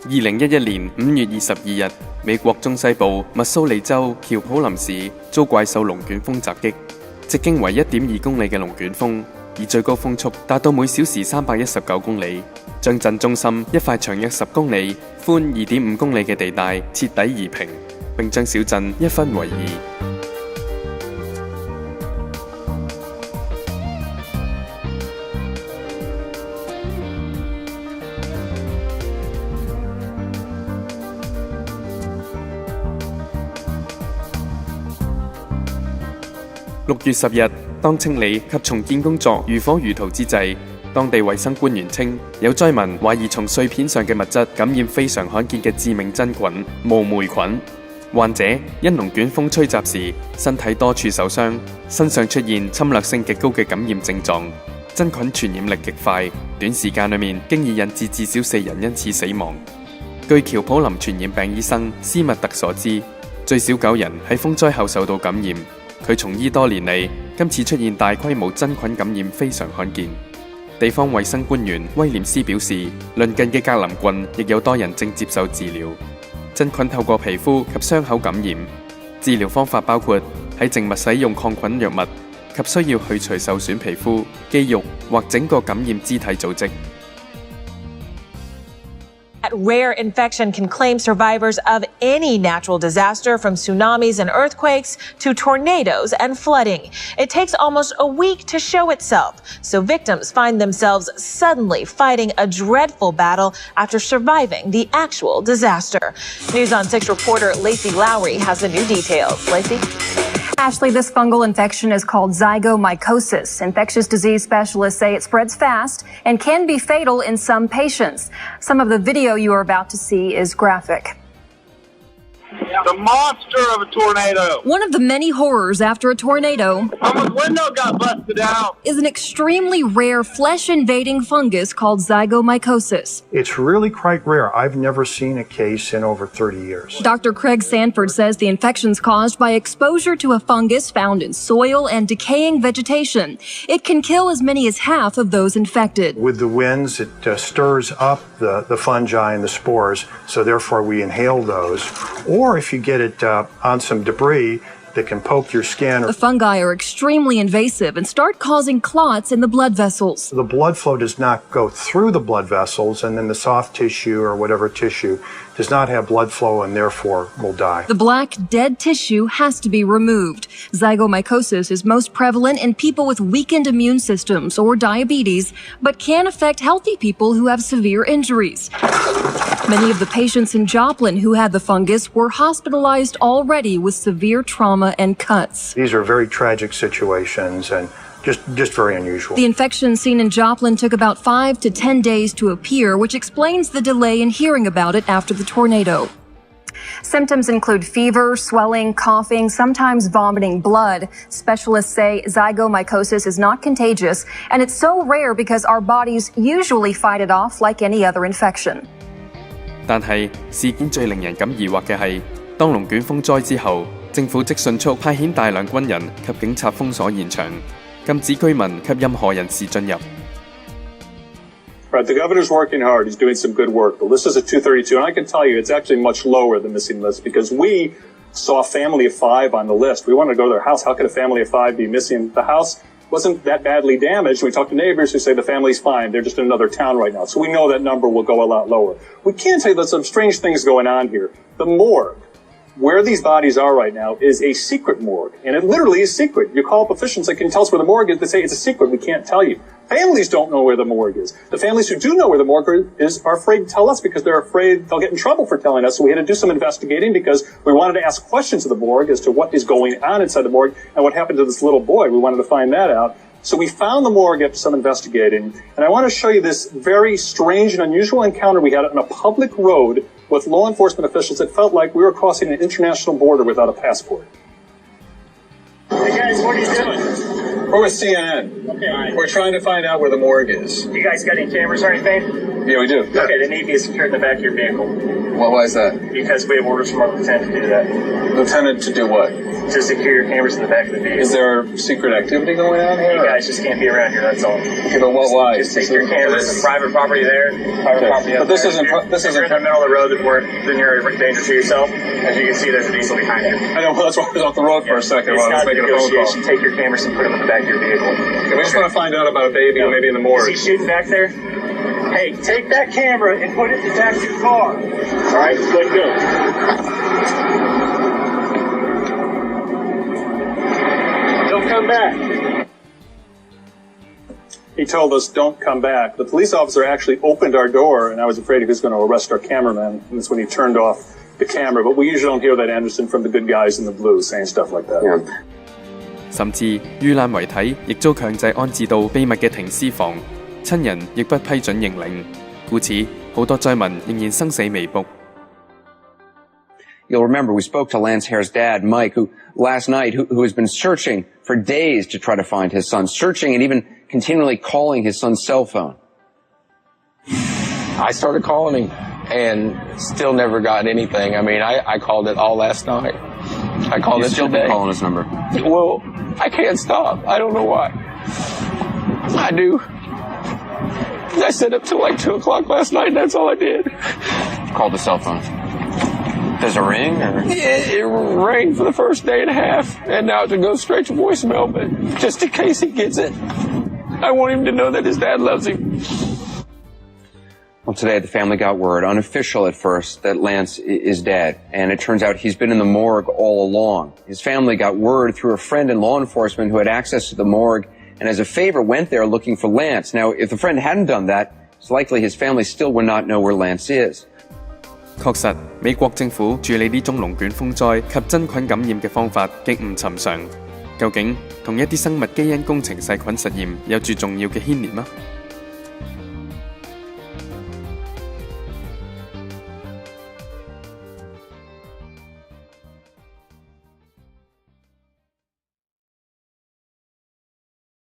2011年5月22日，美國中西部密蘇里州喬普林市遭怪獸龍捲風襲擊，直徑為 1.2 公里嘅龍捲風，以最高風速達到每小時319公里，將鎮中心一塊長約10公里、寬2.5公里嘅地帶徹底夷平，並將小鎮一分為二。6月10日，當清理及重建工作如火如荼之際，當地衛生官員稱，有災民懷疑從碎片上嘅物質感染非常罕見嘅致命真菌毛霉菌。患者因龍捲風吹襲時，身體多處受傷，身上出現侵略性極高嘅感染症狀，真菌傳染力極快，短時間裏面經已引致至少4人因此死亡。據喬普林傳染病醫生斯密特所知，最少9人喺風災後受到感染。佢從醫多年嚟，今次出現大規模真菌感染非常罕見。地方衛生官員威廉斯表示，鄰近嘅格林郡亦有多人正接受治療。真菌透過皮膚及傷口感染，治療方法包括喺靜脈使用抗菌藥物及需要去除受損皮膚、肌肉或整個感染肢體組織。Rare infection can claim survivors of any natural disaster, from tsunamis and earthquakes to tornadoes and flooding. It takes almost a week to show itself, so victims find themselves suddenly fighting a dreadful battle after surviving the actual disaster. News on 6 reporter Lacey Lowry has the new details. Lacey? Ashley, this fungal infection is called zygomycosis. Infectious disease specialists say it spreads fast and can be fatal in some patients. Some of the video you are about to see is graphic. The monster of a tornado. One of the many horrors after a tornado Someone's window got busted out. is an extremely rare flesh-invading fungus called zygomycosis. It's really quite rare. I've never seen a case in over 30 years. Dr. Craig Sanford says the infection's caused by exposure to a fungus found in soil and decaying vegetation. It can kill as many as half of those infected. With the winds, it stirs up the fungi and the spores, so therefore we inhale those. Or if you get it on some debris that can poke your skin. The fungi are extremely invasive and start causing clots in the blood vessels. The blood flow does not go through the blood vessels, and then the soft tissue or whatever tissue does not have blood flow and therefore will die. The black, dead tissue has to be removed. Zygomycosis is most prevalent in people with weakened immune systems or diabetes, but can affect healthy people who have severe injuries. Many of the patients in Joplin who had the fungus were hospitalized already with severe trauma and cuts. These are very tragic situations and just very unusual. The infection seen in Joplin took about 5 to 10 days to appear, which explains the delay in hearing about it after the tornado. Symptoms include fever, swelling, coughing, sometimes vomiting blood. Specialists say zygomycosis is not contagious, and it's so rare because our bodies usually fight it off like any other infection. 但係事件最令人感疑惑嘅係，當龍捲風災之後，政府即迅速派遣大量軍人及警察封鎖現場，禁止居民及任何人士進入。Right, the governor's working hard. He's doing some good work. The list is at 232, and I can tell you it's actually much lower than the missing list because we saw a family of 5 on the list. We wanted to go to their house. How could a family of 5 be missing? The house wasn't that badly damaged. We talked to neighbors who say the family's fine. They're just in another town right now. So we know that number will go a lot lower. We can say there's some strange things going on here. The morgue, where these bodies are right now, is a secret morgue. And it literally is secret. You call up officials that can tell us where the morgue is. They say it's a secret. We can't tell you. Families don't know where the morgue is. The families who do know where the morgue is are afraid to tell us because they're afraid they'll get in trouble for telling us. So we had to do some investigating because we wanted to ask questions of the morgue as to what is going on inside the morgue and what happened to this little boy. We wanted to find that out. So we found the morgue after some investigating. And I want to show you this very strange and unusual encounter we had on a public road with law enforcement officials. It felt like we were crossing an international border without a passport. Hey guys, what are you doing? We're with CNN. Okay. We're trying to find out where the morgue is. You guys got any cameras or anything? Yeah, we do. Okay, they need to be secured in the back of your vehicle. Well, why is that? Because we have orders from our lieutenant to do that. Lieutenant, to do what? To secure your cameras in the back of the vehicle. Is there secret activity going on here? You guys just can't be around here, that's all. Okay, but why? Just take your cameras. It's private property there, private property But up this there. isn't. This If isn't. you're in the middle of the road, then you're a danger to yourself. As you can see, there's a diesel behind you. I know. That's why I was off the road for a second It's while I was not making a phone negotiation. call. Take your cameras and put them in the back of your vehicle. Okay, we just want to find out about a baby, maybe in the morgue. Is he shooting back there? Hey, take that camera and put it in the back of your car. All right, good, good. Don't come back. He told us, "Don't come back." The police officer actually opened our door, and I was afraid he was going to arrest our cameraman. And that's when he turned off the camera. But we usually don't hear that, Anderson, from the good guys in the blue saying stuff like that. Yeah. 甚至遇難遺體亦遭強制安置到秘密嘅停屍房，親人亦不批准認領，故此好多災民仍然生死未卜。You'll remember we spoke to Lance Hare's dad, Mike, who last night, who has been searching for days to try to find his son, searching and even continually calling his son's cell phone. I started calling him and still never got anything. I mean, I called it all last night. I called it still today. been calling his number. Well, I can't stop. I don't know why. I do. I stayed up till like 2 o'clock last night, and that's all I did. Called the cell phone. Does it ring? Or? It rang for the first day and a half, and now it goes straight to voicemail, but just in case he gets it, I want him to know that his dad loves him. Well, today the family got word, unofficial at first, that Lance is dead. And it turns out he's been in the morgue all along. His family got word through a friend in law enforcement who had access to the morgue and as a favor went there looking for Lance. Now, if the friend hadn't done that, it's likely his family still would not know where Lance is. 確實，美國政府處理呢種龍捲風災及真菌感染嘅方法極唔尋常。究竟同一啲生物基因工程細菌實驗有住重要嘅牽連嗎？